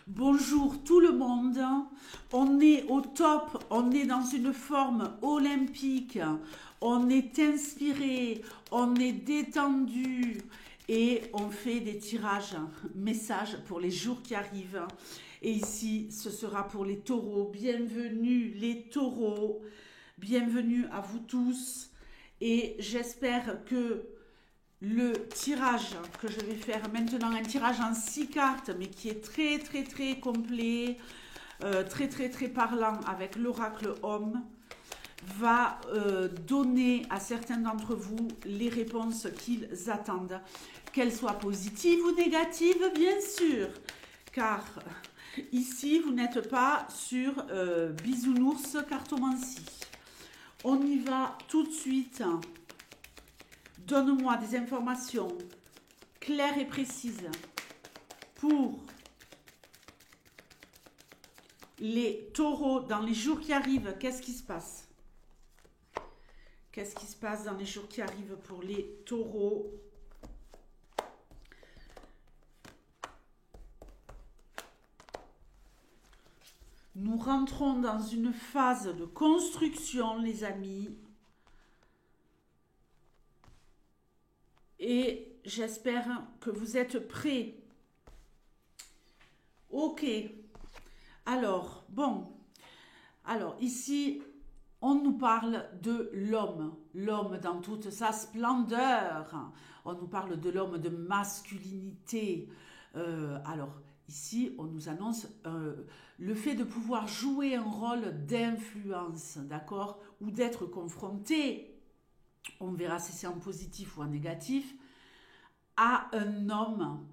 Bonjour tout le monde. On est au top, on est dans une forme olympique, on est inspiré, on est détendu et on fait des tirages, messages pour les jours qui arrivent. Et ici, ce sera pour les taureaux. Bienvenue les taureaux, bienvenue à vous tous. Et j'espère que le tirage que je vais faire maintenant, un tirage en 6 cartes, mais qui est très complet, très parlant avec l'oracle homme, va donner à certains d'entre vous les réponses qu'ils attendent, qu'elles soient positives ou négatives, bien sûr, car ici, vous n'êtes pas sur Bisounours Cartomancie. On y va tout de suite. Donne-moi des informations claires et précises pour les taureaux dans les jours qui arrivent. Qu'est-ce qui se passe? Qu'est-ce qui se passe dans les jours qui arrivent pour les taureaux? Nous rentrons dans une phase de construction, les amis. Et j'espère que vous êtes prêts. Ok. Alors, bon. Alors, ici, on nous parle de l'homme. L'homme dans toute sa splendeur. On nous parle de l'homme de masculinité. Alors, ici, on nous annonce le fait de pouvoir jouer un rôle d'influence, d'accord? Ou d'être confronté, on verra si c'est en positif ou en négatif, à un homme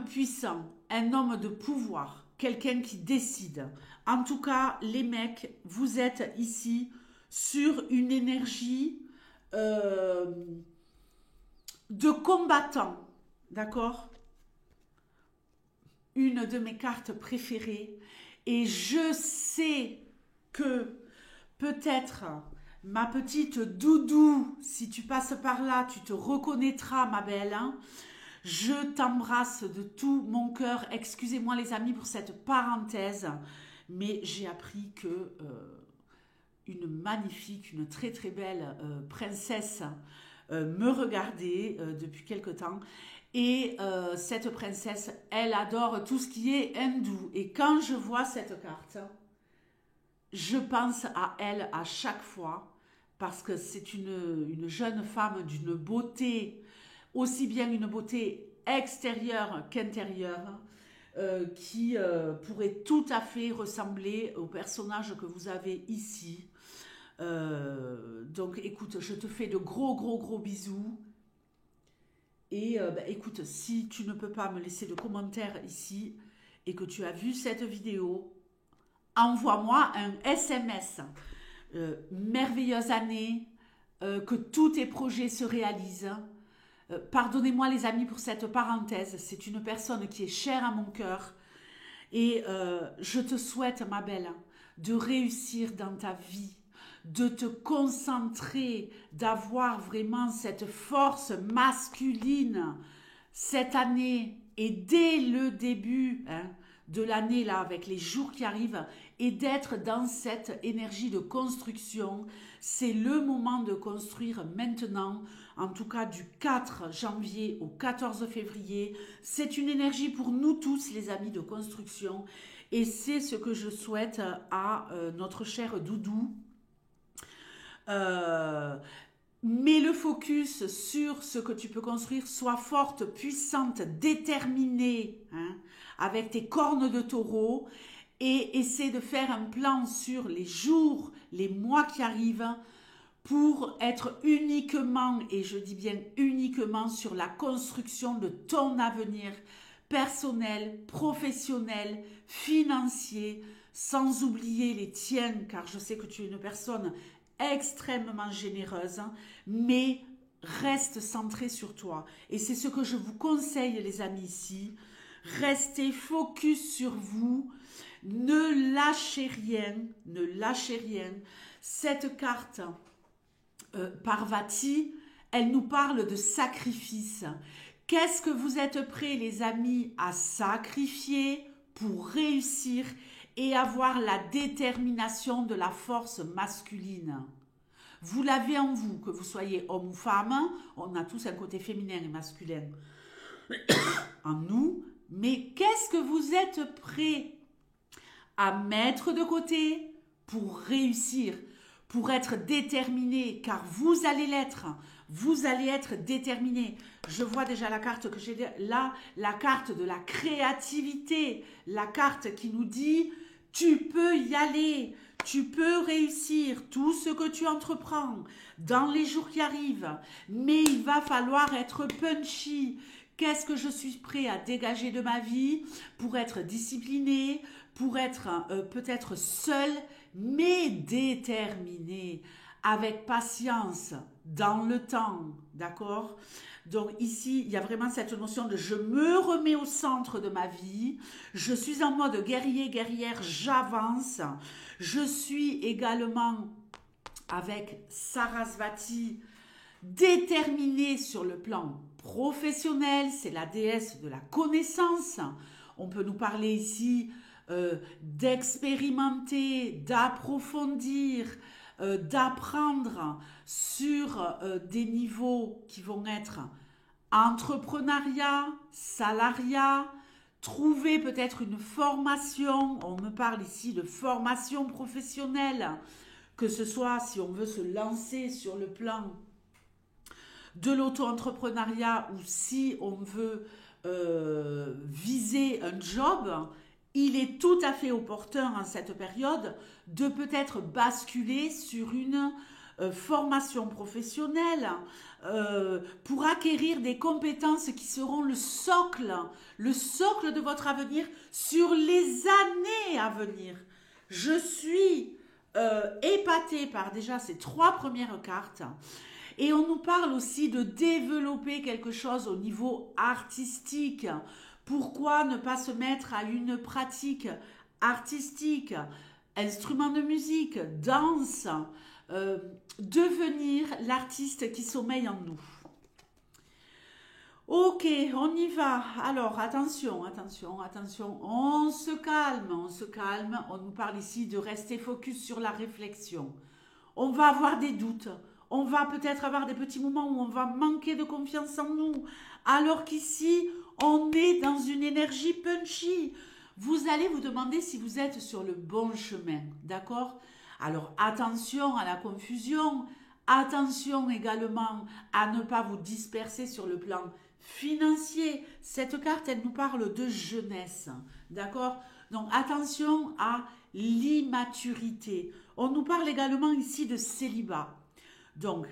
puissant, un homme de pouvoir, quelqu'un qui décide. En tout cas, les mecs, vous êtes ici sur une énergie de combattant, d'accord? Une de mes cartes préférées, et je sais que peut-être ma petite Doudou, si tu passes par là, tu te reconnaîtras, ma belle. Hein. Je t'embrasse de tout mon cœur. Excusez-moi les amis pour cette parenthèse, mais j'ai appris que une magnifique, une très belle princesse me regardait depuis quelque temps. Et cette princesse, elle adore tout ce qui est hindou. Et quand je vois cette carte, je pense à elle à chaque fois parce que c'est une jeune femme d'une beauté, aussi bien une beauté extérieure qu'intérieure, qui pourrait tout à fait ressembler au personnage que vous avez ici. Donc écoute, je te fais de gros bisous. Et écoute, si tu ne peux pas me laisser de commentaires ici et que tu as vu cette vidéo, envoie-moi un SMS. Merveilleuse année, que tous tes projets se réalisent. Pardonnez-moi les amis pour cette parenthèse, c'est une personne qui est chère à mon cœur et je te souhaite, ma belle, de réussir dans ta vie, de te concentrer, d'avoir vraiment cette force masculine cette année et dès le début de l'année là avec les jours qui arrivent et d'être dans cette énergie de construction. C'est le moment de construire maintenant, en tout cas du 4 janvier au 14 février. C'est une énergie pour nous tous les amis de construction et c'est ce que je souhaite à notre cher Doudou. Mets le focus sur ce que tu peux construire, sois forte, puissante, déterminée, hein, avec tes cornes de taureau et essaie de faire un plan sur les jours, les mois qui arrivent pour être uniquement, et je dis bien uniquement, sur la construction de ton avenir personnel, professionnel, financier, sans oublier les tiens, car je sais que tu es une personne extrêmement généreuse, mais reste centré sur toi. Et c'est ce que je vous conseille, les amis, ici. Restez focus sur vous. Ne lâchez rien. Ne lâchez rien. Cette carte, Parvati, elle nous parle de sacrifice. Qu'est-ce que vous êtes prêts, les amis, à sacrifier pour réussir et avoir la détermination de la force masculine? Vous l'avez en vous, que vous soyez homme ou femme, on a tous un côté féminin et masculin en nous, mais qu'est-ce que vous êtes prêts à mettre de côté pour réussir, pour être déterminé, car vous allez l'être, vous allez être déterminé. Je vois déjà la carte que j'ai là, la carte de la créativité, la carte qui nous dit « tu peux y aller ». Tu peux réussir tout ce que tu entreprends dans les jours qui arrivent, mais il va falloir être punchy. Qu'est-ce que je suis prêt à dégager de ma vie pour être discipliné, pour être peut-être seul, mais déterminé, avec patience, dans le temps, d'accord? Donc ici, il y a vraiment cette notion de je me remets au centre de ma vie, je suis en mode guerrier, guerrière, j'avance. Je suis également avec Sarasvati déterminée sur le plan professionnel, c'est la déesse de la connaissance. On peut nous parler ici d'expérimenter, d'approfondir, d'apprendre sur des niveaux qui vont être entrepreneuriat, salariat, trouver peut-être une formation. On me parle ici de formation professionnelle, que ce soit si on veut se lancer sur le plan de l'auto-entrepreneuriat ou si on veut viser un job. Il est tout à fait opportun en cette période de peut-être basculer sur une formation professionnelle pour acquérir des compétences qui seront le socle de votre avenir sur les années à venir. Je suis épatée par déjà ces 3 premières cartes. Et on nous parle aussi de développer quelque chose au niveau artistique. Pourquoi ne pas se mettre à une pratique artistique, instrument de musique, danse, devenir l'artiste qui sommeille en nous. Ok, on y va. Alors, attention, on se calme. On nous parle ici de rester focus sur la réflexion. On va avoir des doutes. On va peut-être avoir des petits moments où on va manquer de confiance en nous. Alors qu'ici, on est dans une énergie punchy. Vous allez vous demander si vous êtes sur le bon chemin, d'accord? Alors attention à la confusion, attention également à ne pas vous disperser sur le plan financier. Cette carte, elle nous parle de jeunesse, d'accord? Donc attention à l'immaturité. On nous parle également ici de célibat. Donc,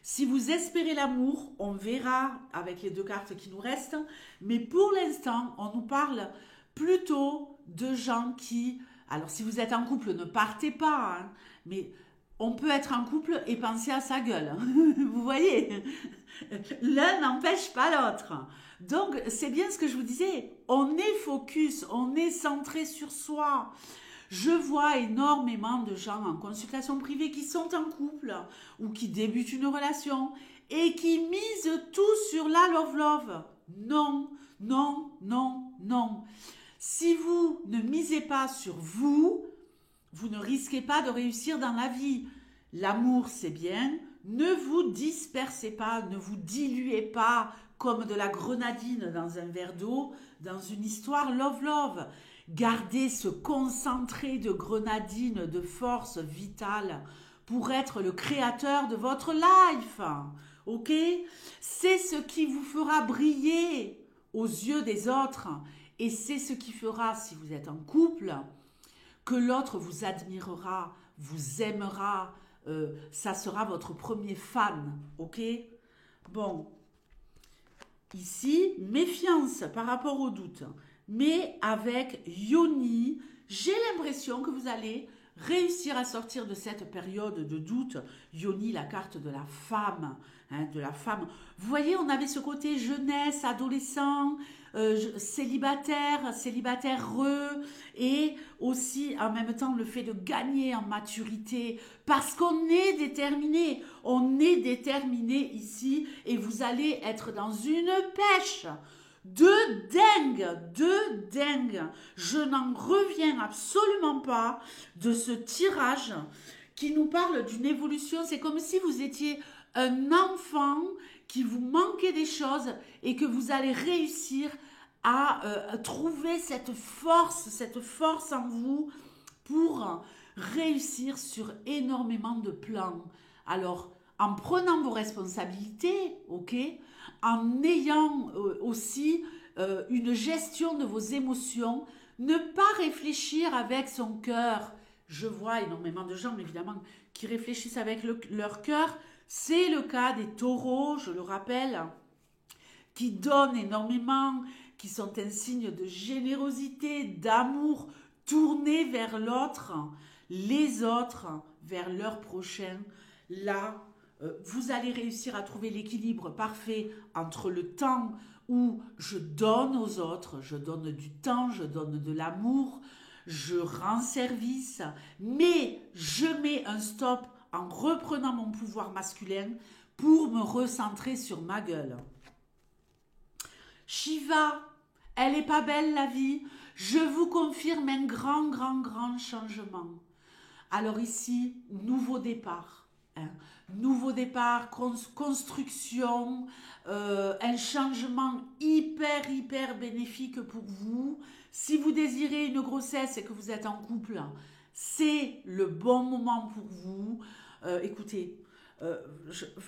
si vous espérez l'amour, on verra avec les 2 cartes qui nous restent. Mais pour l'instant, on nous parle plutôt de gens qui... Alors, si vous êtes en couple, ne partez pas. Hein, mais on peut être en couple et penser à sa gueule. Vous voyez? L'un n'empêche pas l'autre. Donc, c'est bien ce que je vous disais. On est focus, on est centré sur soi. Je vois énormément de gens en consultation privée qui sont en couple ou qui débutent une relation et qui misent tout sur la love-love. Non, non, non, non. Si vous ne misez pas sur vous, vous ne risquez pas de réussir dans la vie. L'amour, c'est bien. Ne vous dispersez pas, ne vous diluez pas comme de la grenadine dans un verre d'eau, dans une histoire love-love. Gardez ce concentré de grenadine, de force vitale pour être le créateur de votre life. Ok? C'est ce qui vous fera briller aux yeux des autres. Et c'est ce qui fera, si vous êtes en couple, que l'autre vous admirera, vous aimera. Ça sera votre premier fan. Ok? Bon. Ici, méfiance par rapport au doute. Mais avec Yoni, j'ai l'impression que vous allez réussir à sortir de cette période de doute. Yoni, la carte de la femme, hein, de la femme. Vous voyez, on avait ce côté jeunesse, adolescent, célibataire, célibataire-reux, et aussi en même temps le fait de gagner en maturité, parce qu'on est déterminé. On est déterminé ici, et vous allez être dans une pêche. De dingue. Je n'en reviens absolument pas de ce tirage qui nous parle d'une évolution. C'est comme si vous étiez un enfant qui vous manquait des choses et que vous allez réussir à trouver cette force en vous pour réussir sur énormément de plans. Alors, en prenant vos responsabilités, ok, en ayant aussi une gestion de vos émotions, ne pas réfléchir avec son cœur. Je vois énormément de gens, évidemment, qui réfléchissent avec leur cœur. C'est le cas des taureaux, je le rappelle, qui donnent énormément, qui sont un signe de générosité, d'amour, tournés vers l'autre, les autres, vers leur prochain. Là, vous allez réussir à trouver l'équilibre parfait entre le temps où je donne aux autres, je donne du temps, je donne de l'amour, je rends service, mais je mets un stop en reprenant mon pouvoir masculin pour me recentrer sur ma gueule. Shiva, elle n'est pas belle la vie. Je vous confirme un grand changement. Alors ici, nouveau départ. Hein. Nouveau départ, construction, un changement hyper bénéfique pour vous. Si vous désirez une grossesse et que vous êtes en couple, c'est le bon moment pour vous. Écoutez,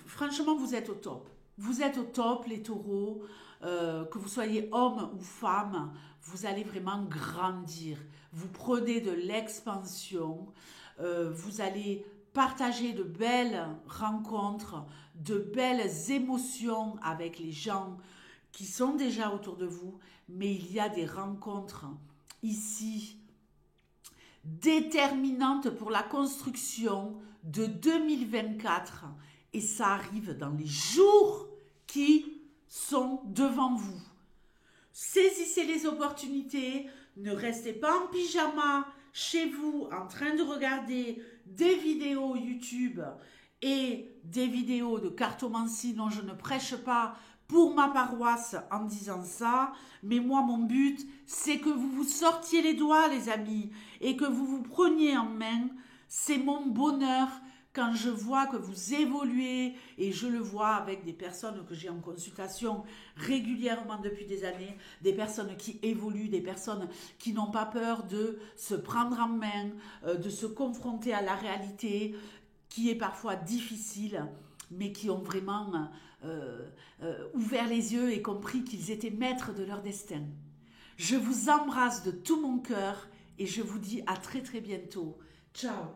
franchement, vous êtes au top. Vous êtes au top, les taureaux. Que vous soyez homme ou femme, vous allez vraiment grandir. Vous prenez de l'expansion. Vous allez partager de belles rencontres, de belles émotions avec les gens qui sont déjà autour de vous. Mais il y a des rencontres ici déterminantes pour la construction de 2024. Et ça arrive dans les jours qui sont devant vous. Saisissez les opportunités, ne restez pas en pyjama chez vous en train de regarder des vidéos YouTube et des vidéos de cartomancie. Non, je ne prêche pas pour ma paroisse en disant ça, mais moi mon but c'est que vous vous sortiez les doigts les amis et que vous vous preniez en main. C'est mon bonheur quand je vois que vous évoluez, et je le vois avec des personnes que j'ai en consultation régulièrement depuis des années, des personnes qui évoluent, des personnes qui n'ont pas peur de se prendre en main, de se confronter à la réalité, qui est parfois difficile, mais qui ont vraiment ouvert les yeux et compris qu'ils étaient maîtres de leur destin. Je vous embrasse de tout mon cœur et je vous dis à très bientôt. Ciao.